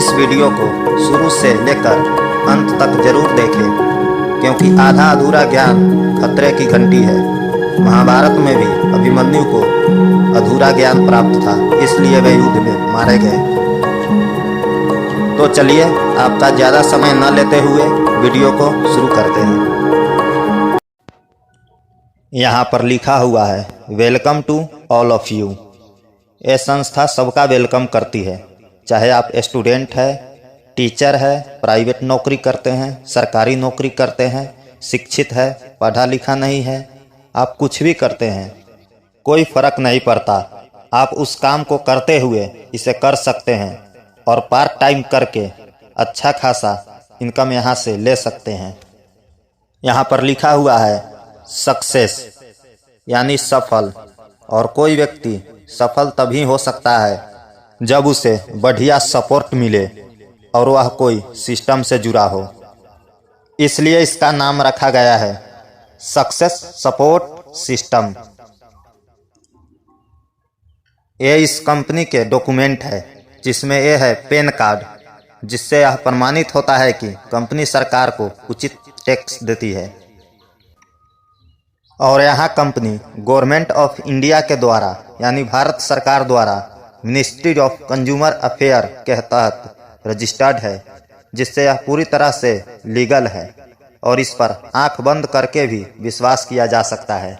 इस वीडियो को शुरू से लेकर अंत तक जरूर देखें, क्योंकि आधा अधूरा ज्ञान खतरे की घंटी है। महाभारत में भी अभिमन्यु को अधूरा ज्ञान प्राप्त था, इसलिए वे युद्ध में मारे गए। तो चलिए आपका ज़्यादा समय न लेते हुए वीडियो को शुरू करते हैं। यहाँ पर लिखा हुआ है, welcome to all of you. ये संस्था सबका वेलकम करती है, चाहे आप स्टूडेंट है, टीचर है, प्राइवेट नौकरी करते हैं, सरकारी नौकरी करते हैं, शिक्षित है, पढ़ा लिखा नहीं है, आप कुछ भी करते हैं, कोई फर्क नहीं पड़ता। आप उस काम को करते हुए इसे कर सकते हैं और पार्ट टाइम करके अच्छा खासा इनकम यहाँ से ले सकते हैं। यहाँ पर लिखा हुआ है सक्सेस यानी सफल, और कोई व्यक्ति सफल तभी हो सकता है जब उसे बढ़िया सपोर्ट मिले और वह कोई सिस्टम से जुड़ा हो। इसलिए इसका नाम रखा गया है सक्सेस सपोर्ट सिस्टम। ये इस कंपनी के डॉक्यूमेंट है, जिसमें यह है पैन कार्ड, जिससे यह प्रमाणित होता है कि कंपनी सरकार को उचित टैक्स देती है। और यहाँ कंपनी गवर्नमेंट ऑफ इंडिया के द्वारा यानी भारत सरकार द्वारा मिनिस्ट्री ऑफ कंज्यूमर अफेयर के तहत रजिस्टर्ड है, जिससे यह पूरी तरह से लीगल है और इस पर आंख बंद करके भी विश्वास किया जा सकता है।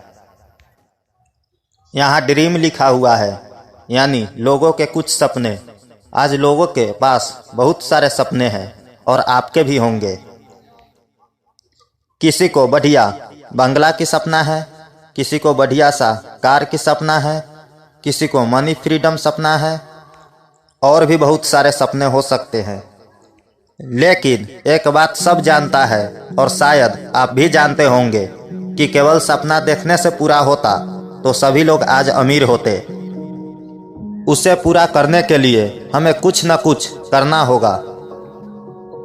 यहाँ ड्रीम लिखा हुआ है, यानी लोगों के कुछ सपने। आज लोगों के पास बहुत सारे सपने हैं और आपके भी होंगे। किसी को बढ़िया बंगला की सपना है, किसी को बढ़िया सा कार की सपना है, किसी को मनी फ्रीडम सपना है, और भी बहुत सारे सपने हो सकते हैं। लेकिन एक बात सब जानता है, और शायद आप भी जानते होंगे, कि केवल सपना देखने से पूरा होता तो सभी लोग आज अमीर होते। उसे पूरा करने के लिए हमें कुछ न कुछ करना होगा,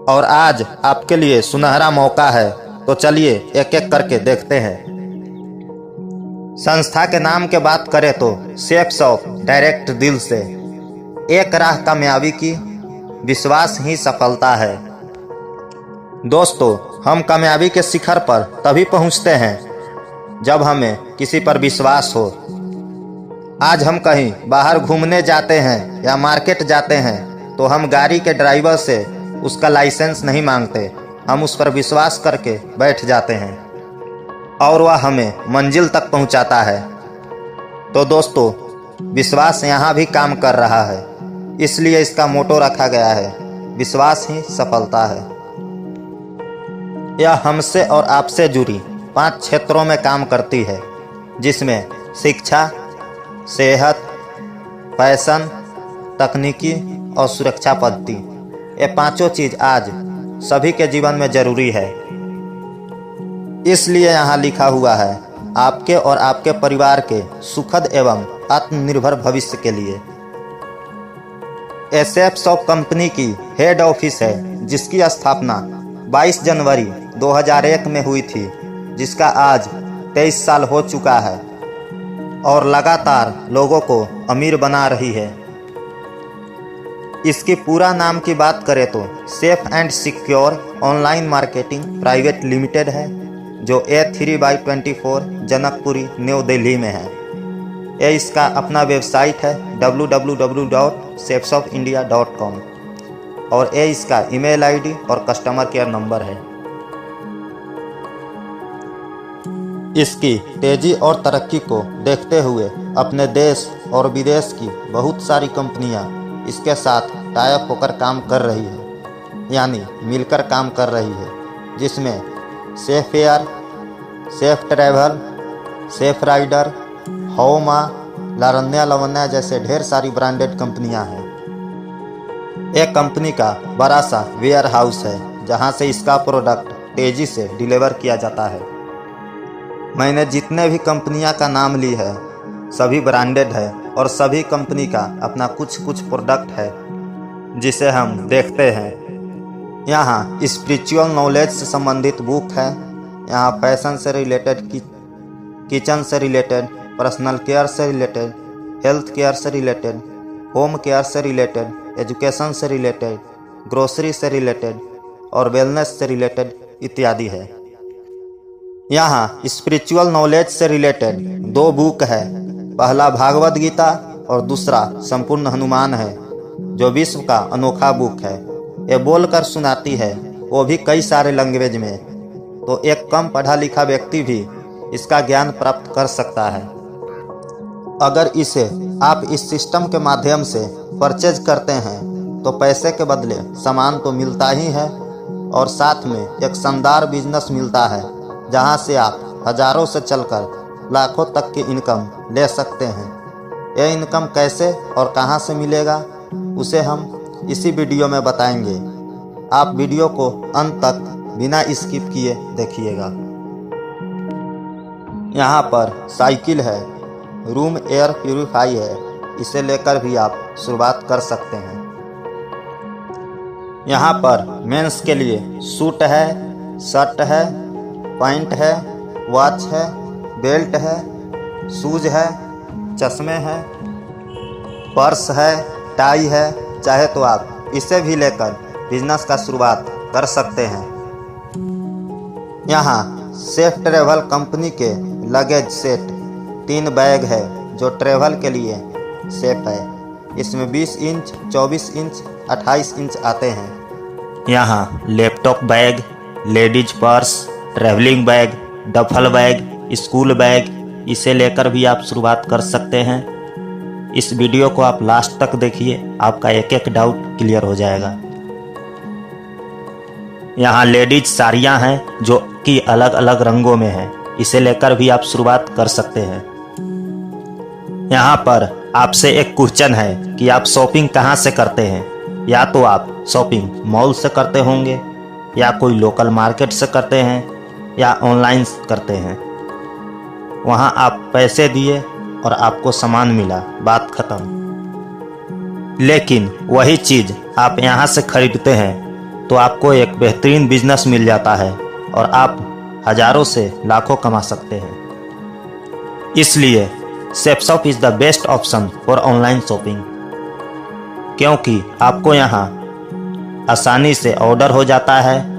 और आज आपके लिए सुनहरा मौका है। तो चलिए एक एक करके देखते हैं। संस्था के नाम के बात करें तो शेप्स ऑफ डायरेक्ट दिल से, एक राह कामयाबी की, विश्वास ही सफलता है। दोस्तों, हम कामयाबी के शिखर पर तभी पहुंचते हैं जब हमें किसी पर विश्वास हो। आज हम कहीं बाहर घूमने जाते हैं या मार्केट जाते हैं तो हम गाड़ी के ड्राइवर से उसका लाइसेंस नहीं मांगते, हम उस पर विश्वास करके बैठ जाते हैं और वह हमें मंजिल तक पहुंचाता है। तो दोस्तों, विश्वास यहाँ भी काम कर रहा है, इसलिए इसका मोटो रखा गया है, विश्वास ही सफलता है। यह हमसे और आपसे जुड़ी 5 क्षेत्रों में काम करती है, जिसमें शिक्षा, सेहत, फैशन, तकनीकी और सुरक्षा पद्धति, ये पांचों चीज आज सभी के जीवन में जरूरी है। इसलिए यहाँ लिखा हुआ है, आपके और आपके परिवार के सुखद एवं आत्मनिर्भर भविष्य के लिए। एसेप्स ऑफ कंपनी की हेड ऑफिस है, जिसकी स्थापना 22 जनवरी 2001 में हुई थी, जिसका आज 23 साल हो चुका है और लगातार लोगों को अमीर बना रही है। इसकी पूरा नाम की बात करें तो safe and secure online marketing private limited है, जो A3/24 जनकपुरी न्यू दिल्ली में है। यह इसका अपना वेबसाइट है www.safesofindia.com, और ये इसका ईमेल आईडी और कस्टमर केयर नंबर है। इसकी तेजी और तरक्की को देखते हुए अपने देश और विदेश की बहुत सारी कंपनियां इसके साथ टाई अप होकर काम कर रही है, यानी मिलकर काम कर रही है, जिसमें safe air, safe travel, safe rider, होमा, लारन्या लवन्या जैसे ढेर सारी ब्रांडेड कंपनियां हैं। एक कंपनी का बड़ा सा वेयर हाउस है, जहां से इसका प्रोडक्ट तेजी से डिलीवर किया जाता है। मैंने जितने भी कंपनियां का नाम ली है, सभी ब्रांडेड है और सभी कंपनी का अपना कुछ कुछ प्रोडक्ट है, जिसे हम देखते हैं। यहाँ स्पिरिचुअल नॉलेज से संबंधित बुक है, यहाँ फैशन से रिलेटेड, किचन से रिलेटेड, पर्सनल केयर से रिलेटेड, हेल्थ केयर से रिलेटेड, होम केयर से रिलेटेड, एजुकेशन से रिलेटेड, ग्रोसरी से रिलेटेड और वेलनेस से रिलेटेड इत्यादि है। यहाँ स्पिरिचुअल नॉलेज से रिलेटेड 2 बुक है। पहला भागवत गीता और दूसरा संपूर्ण हनुमान है, जो विश्व का अनोखा बुक है। ये बोलकर सुनाती है, वो भी कई सारे लैंग्वेज में। तो एक कम पढ़ा लिखा व्यक्ति भी इसका ज्ञान प्राप्त कर सकता है। अगर इसे आप इस सिस्टम के माध्यम से परचेज करते हैं तो पैसे के बदले सामान तो मिलता ही है और साथ में एक शानदार बिजनेस मिलता है, जहां से आप हजारों से चलकर लाखों तक की इनकम ले सकते हैं। यह इनकम कैसे और कहां से मिलेगा, उसे हम इसी वीडियो में बताएंगे। आप वीडियो को अंत तक बिना स्किप किए देखिएगा। यहाँ पर साइकिल है, रूम एयर प्यूरिफाई है, इसे लेकर भी आप शुरुआत कर सकते हैं। यहाँ पर मेंस के लिए सूट है, शर्ट है, पैंट है, वॉच है, बेल्ट है, शूज है, चश्मे हैं, पर्स है, टाई है। चाहे तो आप इसे भी लेकर बिजनेस का शुरुआत कर सकते हैं। यहाँ सेफ ट्रेवल कंपनी के लगेज सेट 3 बैग है, जो ट्रेवल के लिए सेफ है। इसमें 20 इंच, 24 इंच, 28 इंच आते हैं। यहाँ laptop bag, ladies purse, travelling bag, duffel bag, school bag, इसे लेकर भी आप शुरुआत कर सकते हैं। इस वीडियो को आप लास्ट तक देखिए, आपका एक एक डाउट क्लियर हो जाएगा। यहाँ लेडीज साड़ियाँ हैं जो कि अलग अलग रंगों में हैं, इसे लेकर भी आप शुरुआत कर सकते हैं। यहाँ पर आपसे एक क्वेश्चन है कि आप शॉपिंग कहाँ से करते हैं। या तो आप शॉपिंग मॉल से करते होंगे, या कोई लोकल मार्केट से करते हैं, या ऑनलाइन करते हैं। वहाँ आप पैसे दिए और आपको सामान मिला, बात खत्म। लेकिन वही चीज़ आप यहाँ से खरीदते हैं तो आपको एक बेहतरीन बिजनेस मिल जाता है और आप हजारों से लाखों कमा सकते हैं। इसलिए सेपशॉप is the best option for online shopping, क्योंकि आपको यहाँ आसानी से ऑर्डर हो जाता है,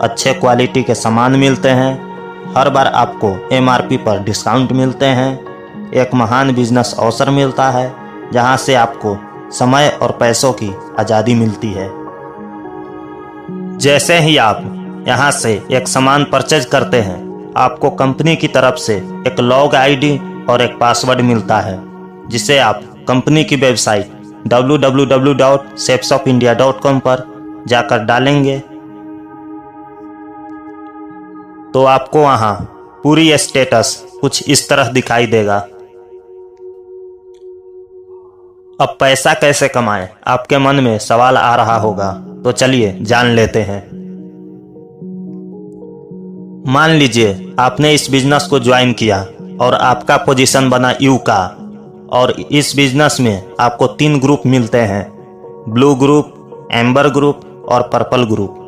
अच्छे क्वालिटी के सामान मिलते हैं, हर बार आपको MRP पर डिस्काउंट मिलते हैं। एक महान बिजनेस अवसर मिलता है, जहां से आपको समय और पैसों की आज़ादी मिलती है। जैसे ही आप यहां से एक सामान परचेज करते हैं, आपको कंपनी की तरफ से एक लॉग ID और एक पासवर्ड मिलता है, जिसे आप कंपनी की वेबसाइट www.sepshopindia.com पर जाकर डालेंगे तो आपको वहाँ पूरी स्टेटस कुछ इस तरह दिखाई देगा। अब पैसा कैसे कमाएं, आपके मन में सवाल आ रहा होगा, तो चलिए जान लेते हैं। मान लीजिए आपने इस बिजनेस को ज्वाइन किया और आपका पोजीशन बना यू का, और इस बिजनेस में आपको 3 ग्रुप मिलते हैं, ब्लू ग्रुप, एम्बर ग्रुप और पर्पल ग्रुप।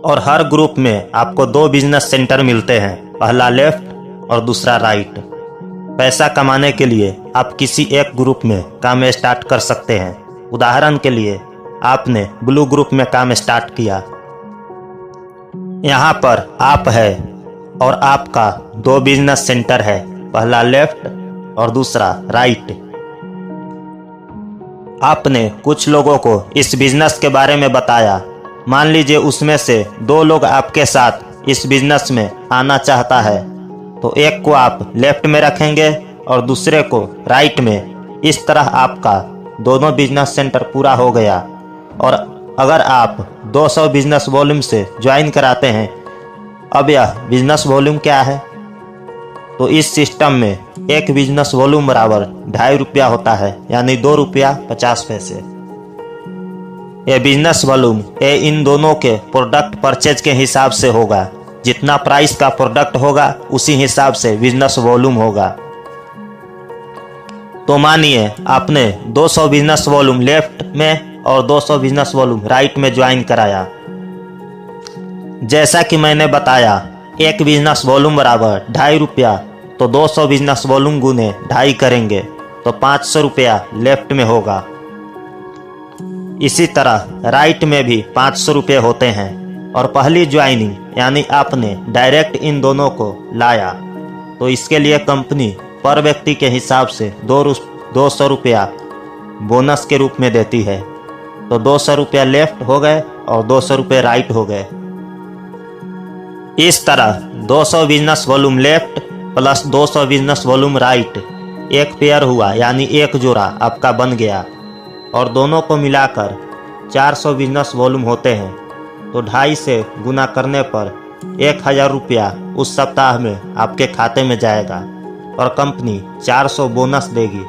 और हर ग्रुप में आपको 2 बिजनेस सेंटर मिलते हैं, पहला लेफ्ट और दूसरा राइट। पैसा कमाने के लिए आप किसी एक ग्रुप में काम स्टार्ट कर सकते हैं। उदाहरण के लिए आपने ब्लू ग्रुप में काम स्टार्ट किया। यहाँ पर आप है और आपका 2 बिजनेस सेंटर है, पहला लेफ्ट और दूसरा राइट। आपने कुछ लोगों को इस बिजनेस के बारे में बताया। मान लीजिए उसमें से 2 लोग आपके साथ इस बिजनेस में आना चाहता है, तो एक को आप लेफ्ट में रखेंगे और दूसरे को राइट में। इस तरह आपका दोनों बिजनेस सेंटर पूरा हो गया। और अगर आप 200 बिजनेस वॉल्यूम से ज्वाइन कराते हैं, अब यह बिजनेस वॉल्यूम क्या है, तो इस सिस्टम में एक बिजनेस वॉल्यूम बराबर 2.5 रुपया होता है, यानी 2 रुपया 50 पैसे। यह बिजनेस वॉल्यूम ये इन दोनों के प्रोडक्ट परचेज के हिसाब से होगा। जितना प्राइस का प्रोडक्ट होगा उसी हिसाब से बिजनेस वॉल्यूम होगा। तो मानिए आपने 200 बिजनेस वॉल्यूम लेफ्ट में और 200 बिजनेस वॉल्यूम राइट में ज्वाइन कराया। जैसा कि मैंने बताया, एक बिजनेस वॉल्यूम बराबर 2.5 रुपया, तो 200 बिजनेस वॉल्यूम गुने 2.5 करेंगे तो 500 रुपया लेफ्ट में होगा। इसी तरह राइट में भी 500 रुपये होते हैं और पहली ज्वाइनिंग यानी आपने डायरेक्ट इन दोनों को लाया तो इसके लिए कंपनी पर व्यक्ति के हिसाब से 200 रुपया बोनस के रूप में देती है। तो 200 रुपया लेफ्ट हो गए और 200 रुपये राइट हो गए। इस तरह 200 business volume left plus 200 business volume right एक पेयर हुआ, यानी एक जोड़ा आपका बन गया। और दोनों को मिलाकर 400 बिजनेस वॉल्यूम होते हैं। तो 2.5 से गुना करने पर 1000 रुपया उस सप्ताह में आपके खाते में जाएगा और कंपनी 400 बोनस देगी।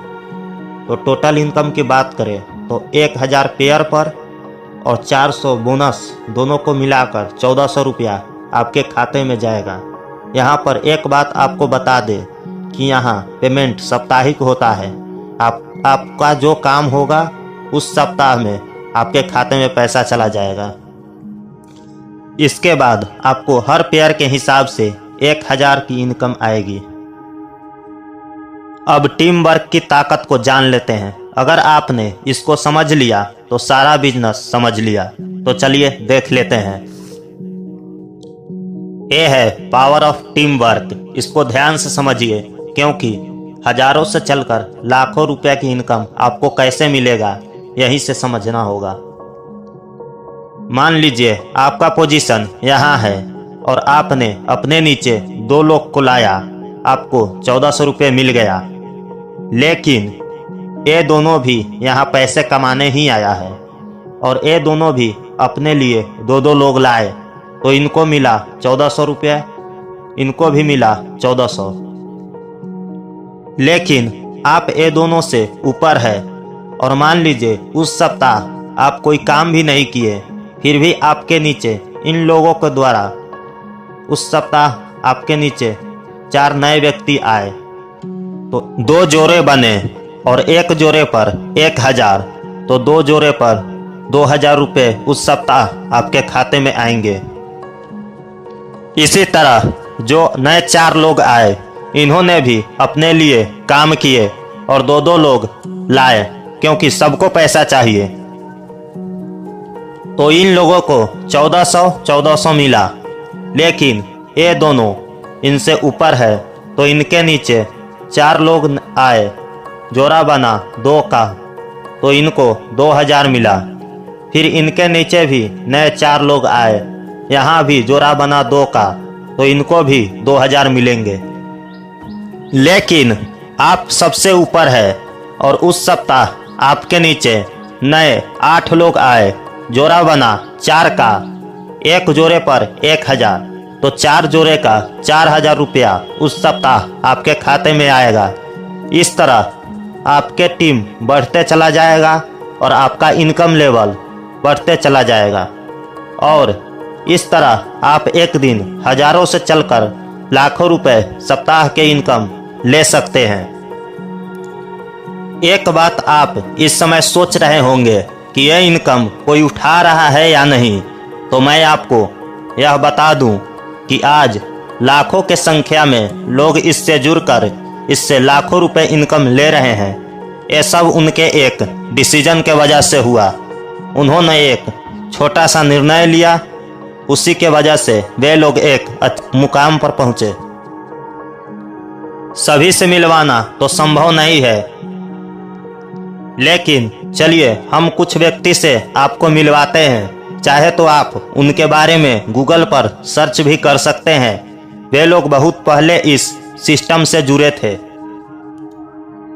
तो टोटल इनकम की बात करें तो 1000 पेयर पर और 400 बोनस दोनों को मिलाकर 1400 रुपया आपके खाते में जाएगा। यहाँ पर एक बात आपको बता दे कि यहाँ पेमेंट साप्ताहिक होता है। आपका जो काम होगा उस सप्ताह में आपके खाते में पैसा चला जाएगा। इसके बाद आपको हर पेयर के हिसाब से 1000 की इनकम आएगी। अब टीम वर्क की ताकत को जान लेते हैं। अगर आपने इसको समझ लिया तो सारा बिजनेस समझ लिया। तो चलिए देख लेते हैं। ये है पावर ऑफ टीम वर्क। इसको ध्यान से समझिए, क्योंकि हजारों से चलकर लाखों रुपए की इनकम आपको कैसे मिलेगा यहीं से समझना होगा। मान लीजिए आपका पोजीशन यहाँ है और आपने अपने नीचे 2 लोग को लाया, आपको 1400 रुपये मिल गया। लेकिन ये दोनों भी यहाँ पैसे कमाने ही आया है और ये दोनों भी अपने लिए 2 लोग लाए, तो इनको मिला 1400 रुपये, इनको भी मिला 1400। लेकिन आप ये दोनों से ऊपर है और मान लीजिए उस सप्ताह आप कोई काम भी नहीं किए, फिर भी आपके नीचे इन लोगों के द्वारा उस सप्ताह आपके नीचे 4 नए व्यक्ति आए, तो 2 जोड़े बने और एक जोड़े पर 1000, तो 2 जोड़े पर 2000 रुपये उस सप्ताह आपके खाते में आएंगे। इसी तरह जो नए 4 लोग आए, इन्होंने भी अपने लिए काम किए और 2 लोग लाए, क्योंकि सबको पैसा चाहिए। तो इन लोगों को 1400 मिला। लेकिन ये दोनों इनसे ऊपर है, तो इनके नीचे 4 लोग आए, जोड़ा बना 2 का, तो इनको 2000 मिला। फिर इनके नीचे भी नए 4 लोग आए, यहाँ भी जोड़ा बना 2 का, तो इनको भी 2000 मिलेंगे। लेकिन आप सबसे ऊपर है और उस सप्ताह आपके नीचे नए 8 लोग आए, जोड़ा बना 4 का, एक जोड़े पर 1000, तो 4 जोड़े का 4000 रुपया उस सप्ताह आपके खाते में आएगा। इस तरह आपके टीम बढ़ते चला जाएगा और आपका इनकम लेवल बढ़ते चला जाएगा और इस तरह आप एक दिन हजारों से चलकर लाखों रुपए सप्ताह के इनकम ले सकते हैं। एक बात आप इस समय सोच रहे होंगे कि यह इनकम कोई उठा रहा है या नहीं, तो मैं आपको यह बता दूं कि आज लाखों के संख्या में लोग इससे जुड़कर इससे लाखों रुपए इनकम ले रहे हैं। ये सब उनके एक डिसीजन के वजह से हुआ। उन्होंने एक छोटा सा निर्णय लिया, उसी के वजह से वे लोग एक मुकाम पर पहुंचे। सभी से मिलवाना तो संभव नहीं है, लेकिन चलिए हम कुछ व्यक्ति से आपको मिलवाते हैं। चाहे तो आप उनके बारे में गूगल पर सर्च भी कर सकते हैं। वे लोग बहुत पहले इस सिस्टम से जुड़े थे।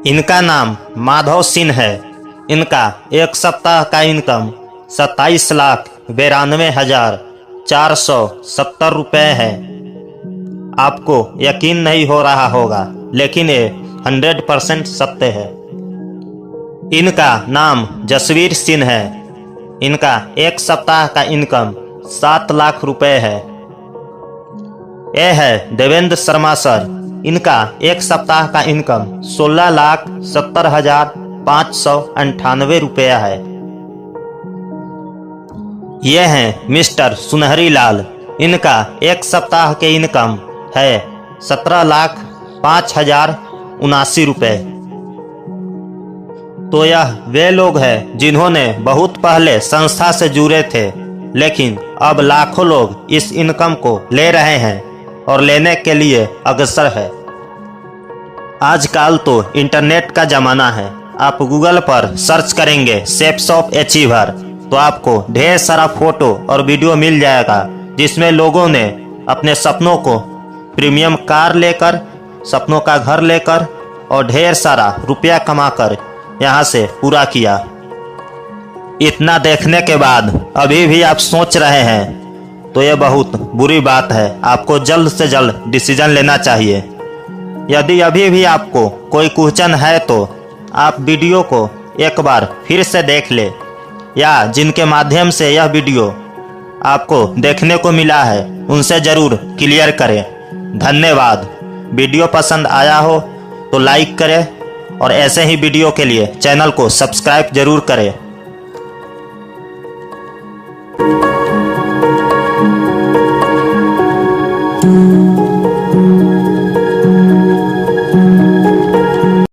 इनका नाम माधव सिंह है। इनका एक सप्ताह का इनकम 27,92,470 रुपये है। आपको यकीन नहीं हो रहा होगा, लेकिन ये 100% सत्य है। इनका नाम जसवीर सिंह है। इनका एक सप्ताह का इनकम 7 लाख रुपए है। यह है देवेंद्र शर्मा सर। इनका एक सप्ताह का इनकम 16,70,598 रुपया है। ये हैं मिस्टर सुनहरी लाल। इनका एक सप्ताह के इनकम है 17,05,079 रुपये। तो यह वे लोग हैं जिन्होंने बहुत पहले संस्था से जुड़े थे, लेकिन अब लाखों लोग इस इनकम को ले रहे हैं और लेने के लिए अग्रसर है। आजकल तो इंटरनेट का ज़माना है। आप गूगल पर सर्च करेंगे शेप्स ऑफ अचीवर तो आपको ढेर सारा फोटो और वीडियो मिल जाएगा, जिसमें लोगों ने अपने सपनों को प्रीमियम कार लेकर, सपनों का घर लेकर और ढेर सारा रुपया कमाकर यहाँ से पूरा किया। इतना देखने के बाद अभी भी आप सोच रहे हैं तो यह बहुत बुरी बात है। आपको जल्द से जल्द डिसीजन लेना चाहिए। यदि अभी भी आपको कोई क्वेश्चन है तो आप वीडियो को एक बार फिर से देख ले, या जिनके माध्यम से यह वीडियो आपको देखने को मिला है उनसे ज़रूर क्लियर करें। धन्यवाद। वीडियो पसंद आया हो तो लाइक करें और ऐसे ही वीडियो के लिए चैनल को सब्सक्राइब जरूर करें।